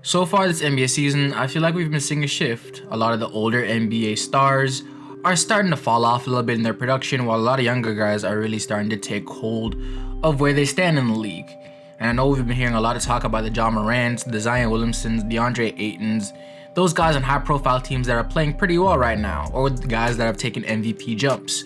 So far this NBA season, I feel like we've been seeing a shift. A lot of the older NBA stars are starting to fall off a little bit in their production, while a lot of younger guys are really starting to take hold of where they stand in the league. And I know we've been hearing a lot of talk about the John Morants, the Zion Williamsons, DeAndre Aytons, those guys on high-profile teams that are playing pretty well right now, or the guys that have taken MVP jumps.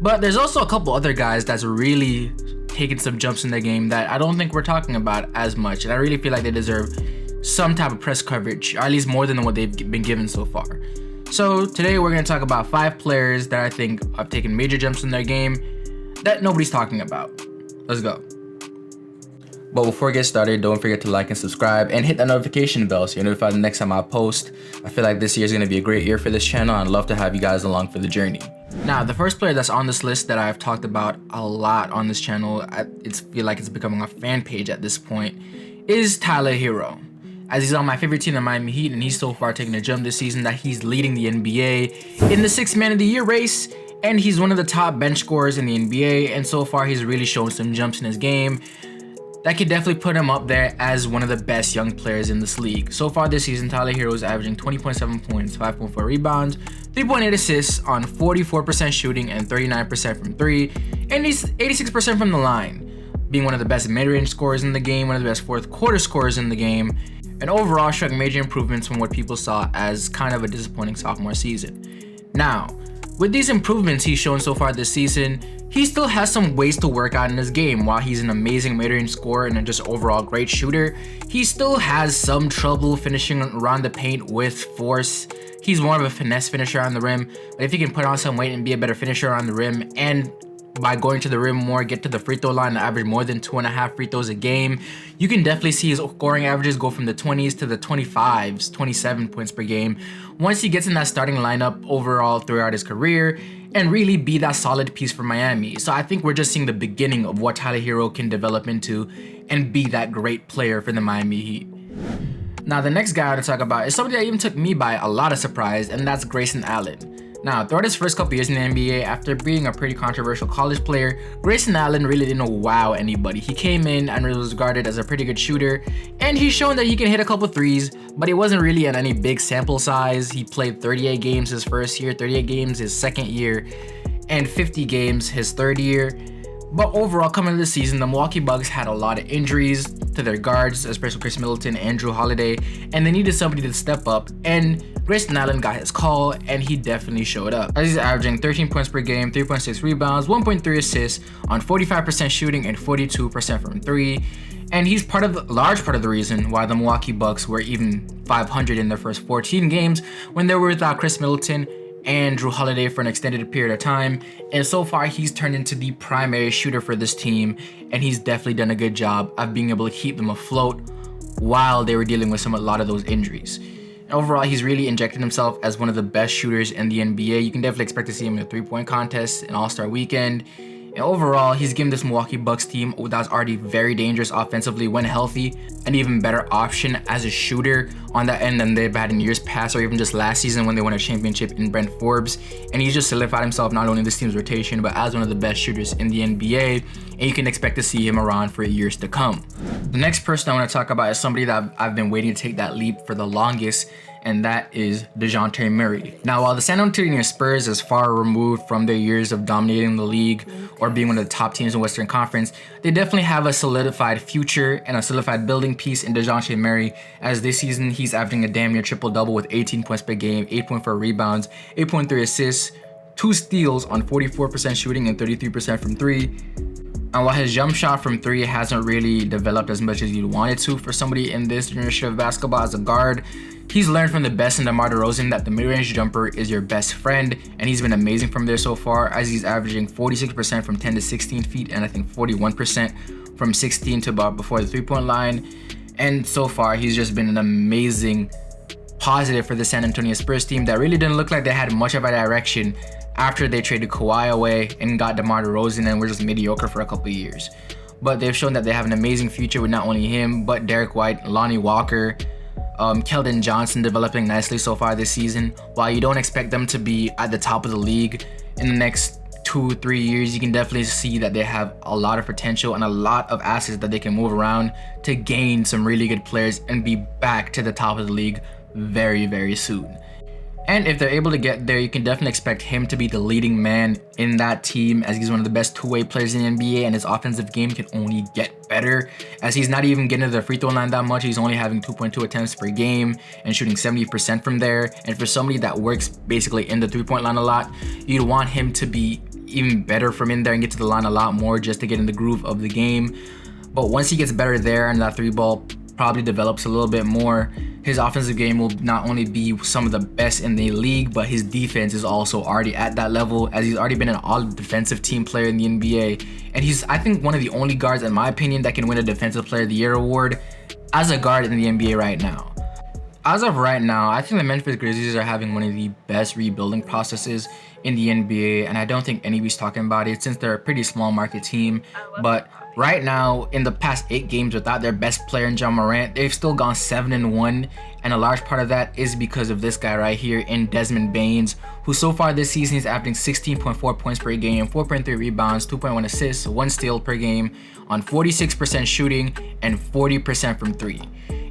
But there's also a couple other guys that's really taken some jumps in their game that I don't think we're talking about as much, and I really feel like they deserve some type of press coverage, or at least more than what they've been given so far. So today we're going to talk about 5 players that I think have taken major jumps in their game that nobody's talking about. Let's go. But before we get started, don't forget to like and subscribe and hit that notification bell so you're notified the next time I post. I feel like this year is going to be a great year for this channel, and I'd love to have you guys along for the journey. Now, the first player that's on this list that I've talked about a lot on this channel, I feel like it's becoming a fan page at this point, is Tyler Herro. As he's on my favorite team, the Miami Heat, and he's so far taking a jump this season that he's leading the NBA in the 6th Man of the Year race, and he's one of the top bench scorers in the NBA, and so far he's really shown some jumps in his game that could definitely put him up there as one of the best young players in this league. So far this season, Tyler Herro is averaging 20.7 points, 5.4 rebounds, 3.8 assists on 44% shooting and 39% from 3, and he's 86% from the line, being one of the best mid-range scorers in the game, one of the best fourth quarter scorers in the game, and overall showing major improvements from what people saw as kind of a disappointing sophomore season. Now, with these improvements he's shown so far this season, he still has some ways to work out in his game. While he's an amazing mid-range scorer and a just overall great shooter, he still has some trouble finishing around the paint with force. He's more of a finesse finisher on the rim, but if he can put on some weight and be a better finisher on the rim, and by going to the rim more, get to the free throw line and average more than 2.5 free throws a game, you can definitely see his scoring averages go from the 20s to the 25s, 27 points per game once he gets in that starting lineup overall throughout his career and really be that solid piece for Miami. So I think we're just seeing the beginning of what Tyler Herro can develop into and be that great player for the Miami Heat. Now, the next guy I want to talk about is somebody that even took me by a lot of surprise, and that's Grayson Allen. Now, throughout his first couple years in the NBA, after being a pretty controversial college player, Grayson Allen really didn't wow anybody. He came in and was regarded as a pretty good shooter, and he's shown that he can hit a couple threes, but it wasn't really at any big sample size. He played 38 games his first year, 38 games his second year, and 50 games his third year. But overall, coming into the season, the Milwaukee Bucks had a lot of injuries to their guards, especially Chris Middleton and Drew Holiday, and they needed somebody to step up, and Grayson Allen got his call, and he definitely showed up. As he's averaging 13 points per game, 3.6 rebounds, 1.3 assists on 45% shooting and 42% from 3. And he's large part of the reason why the Milwaukee Bucks were even 500 in their first 14 games when they were without Chris Middleton and Drew Holiday for an extended period of time. And so far, he's turned into the primary shooter for this team, and he's definitely done a good job of being able to keep them afloat while they were dealing with a lot of those injuries. Overall, he's really injected himself as one of the best shooters in the NBA. You can definitely expect to see him in a 3-point contest, an All-Star weekend. And overall, he's given this Milwaukee Bucks team that was already very dangerous offensively when healthy, an even better option as a shooter on that end than they've had in years past, or even just last season when they won a championship in Brent Forbes. And he's just solidified himself not only in this team's rotation, but as one of the best shooters in the NBA. And you can expect to see him around for years to come. The next person I want to talk about is somebody that I've been waiting to take that leap for the longest, and that is Dejounte Murray. Now, while the San Antonio Spurs is far removed from their years of dominating the league or being one of the top teams in Western Conference, they definitely have a solidified future and a solidified building piece in Dejounte Murray, as this season he's averaging a damn near triple-double with 18 points per game, 8.4 rebounds, 8.3 assists, 2 steals on 44% shooting and 33% from 3. And while his jump shot from 3 hasn't really developed as much as you'd want it to for somebody in this generation of basketball as a guard, he's learned from the best in DeMar DeRozan that the mid-range jumper is your best friend, and he's been amazing from there so far, as he's averaging 46% from 10 to 16 feet and I think 41% from 16 to about before the 3-point line. And so far, he's just been an amazing positive for the San Antonio Spurs team that really didn't look like they had much of a direction after they traded Kawhi away and got DeMar DeRozan and were just mediocre for a couple of years. But they've shown that they have an amazing future with not only him, but Derek White, Lonnie Walker, Keldon Johnson developing nicely so far this season. While you don't expect them to be at the top of the league in the next 2-3 years, you can definitely see that they have a lot of potential and a lot of assets that they can move around to gain some really good players and be back to the top of the league very, very soon. And if they're able to get there, you can definitely expect him to be the leading man in that team, as he's one of the best two-way players in the NBA, and his offensive game can only get better, as he's not even getting to the free throw line that much. He's only having 2.2 attempts per game and shooting 70% from there. And for somebody that works basically in the three-point line a lot, you'd want him to be even better from in there and get to the line a lot more just to get in the groove of the game. But once he gets better there and that three ball probably develops a little bit more, his offensive game will not only be some of the best in the league, but his defense is also already at that level, as he's already been an all defensive team player in the NBA. And he's, I think, one of the only guards, in my opinion, that can win a Defensive Player of the Year award as a guard in the NBA right now. As of right now, I think the Memphis Grizzlies are having one of the best rebuilding processes in the NBA, and I don't think anybody's talking about it since they're a pretty small market team. But right now, in the past 8 games without their best player in Ja Morant, they've still gone 7-1, and a large part of that is because of this guy right here in Desmond Banes, who so far this season is averaging 16.4 points per game, 4.3 rebounds, 2.1 assists, 1 steal per game, on 46% shooting and 40% from 3.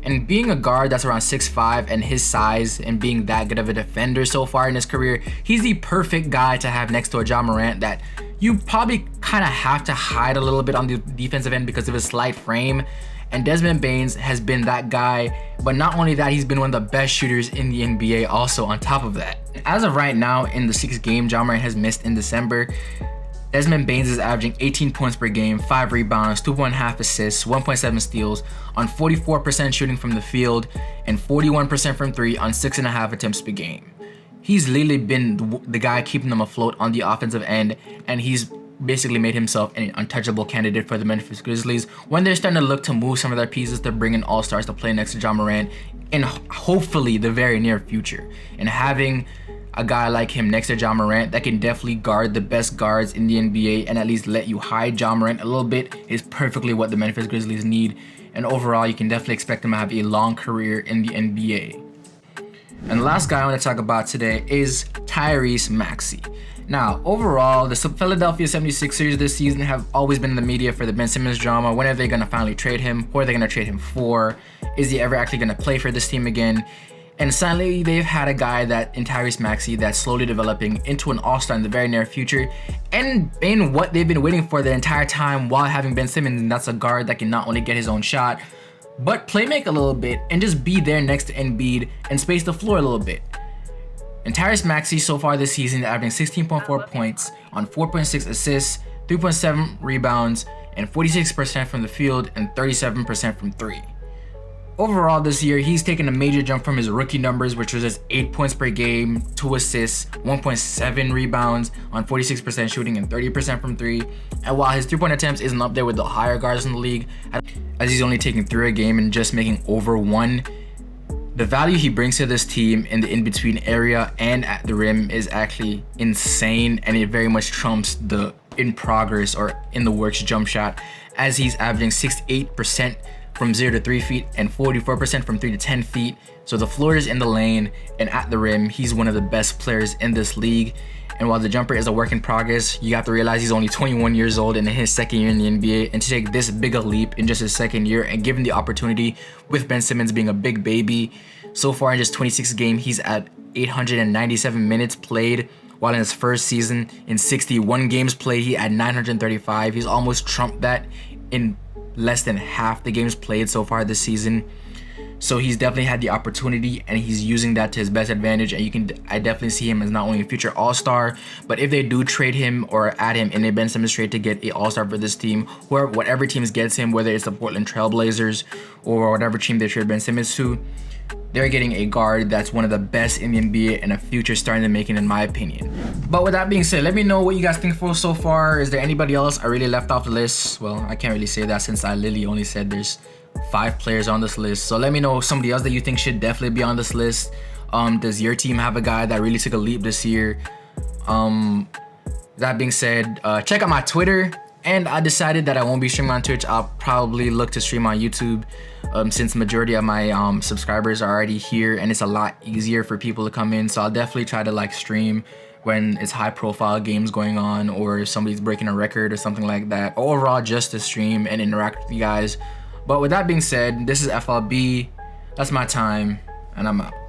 And being a guard that's around 6'5" and his size, and being that good of a defender so far in his career, he's the perfect guy to have next to a Ja Morant that you probably kind of have to hide a little bit on the defensive end because of his slight frame. And Desmond Banes has been that guy, but not only that, he's been one of the best shooters in the NBA also on top of that. As of right now, in the 6 games Ja Morant has missed in December, Desmond Banes is averaging 18 points per game, 5 rebounds, 2.5 assists, 1.7 steals, on 44% shooting from the field, and 41% from 3 on 6.5 attempts per game. He's literally been the guy keeping them afloat on the offensive end, and he's basically made himself an untouchable candidate for the Memphis Grizzlies when they're starting to look to move some of their pieces to bring in all-stars to play next to Ja Morant in hopefully the very near future. And having a guy like him next to Ja Morant that can definitely guard the best guards in the NBA and at least let you hide Ja Morant a little bit is perfectly what the Memphis Grizzlies need. And overall, you can definitely expect him to have a long career in the NBA. And the last guy I want to talk about today is Tyrese Maxey. Now, overall, the Philadelphia 76ers this season have always been in the media for the Ben Simmons drama. When are they going to finally trade him? Who are they going to trade him for? Is he ever actually going to play for this team again? And sadly, they've had a guy that in Tyrese Maxey that's slowly developing into an all-star in the very near future, and in what they've been waiting for the entire time while having Ben Simmons, and that's a guard that can not only get his own shot, but play make a little bit and just be there next to Embiid and space the floor a little bit. And Tyrese Maxey so far this season averaging 16.4 points on 4.6 assists, 3.7 rebounds, and 46% from the field and 37% from 3. Overall this year, he's taken a major jump from his rookie numbers, which was just 8 points per game, 2 assists, 1.7 rebounds on 46% shooting and 30% from 3. And while his 3-point attempts isn't up there with the higher guards in the league, as he's only taking 3 a game and just making over 1, the value he brings to this team in the in-between area and at the rim is actually insane, and it very much trumps the in progress or in the works jump shot, as he's averaging 68% from 0 to 3 feet and 44% from 3 to 10 feet. So the floor is in the lane, and at the rim, he's one of the best players in this league. And while the jumper is a work in progress, you have to realize he's only 21 years old and in his second year in the NBA, and to take this big a leap in just his second year and given the opportunity with Ben Simmons being a big baby, so far in just 26 games, he's at 897 minutes played, while in his first season, in 61 games played, he had 935. He's almost trumped that in less than half the games played so far this season. So he's definitely had the opportunity, and he's using that to his best advantage. And I definitely see him as not only a future all-star, but if they do trade him or add him in a Ben Simmons trade to get an all-star for this team, whatever teams gets him, whether it's the Portland Trail Blazers or whatever team they trade Ben Simmons to, they're getting a guard that's one of the best in the NBA and a future star in the making, in my opinion. But with that being said, let me know what you guys think for so far. Is there anybody else I really left off the list? Well, I can't really say that since I literally only said there's 5 players on this list. So let me know somebody else that you think should definitely be on this list. Does your team have a guy that really took a leap this year? That being said, check out my Twitter. And I decided that I won't be streaming on Twitch. I'll probably look to stream on YouTube, since the majority of my subscribers are already here, and it's a lot easier for people to come in. So I'll definitely try to like stream when it's high profile games going on or somebody's breaking a record or something like that, or overall just to stream and interact with you guys. But with that being said, this is FLB. That's my time, and I'm out.